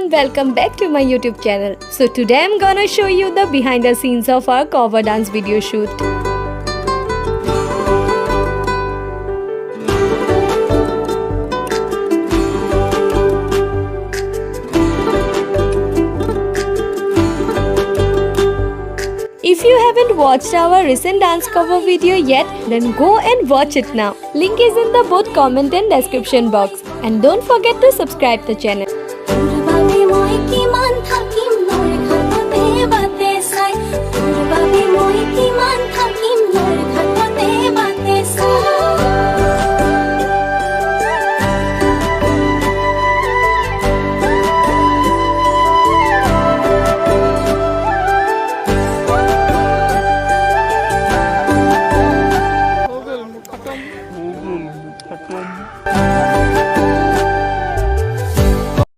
everyone, welcome back to my YouTube channel. So today I'm gonna show you the behind the scenes of our cover dance video shoot. If you haven't watched our recent dance cover video yet, then go and watch it now. Link is in the both comment and description box. And don't forget to subscribe the channel.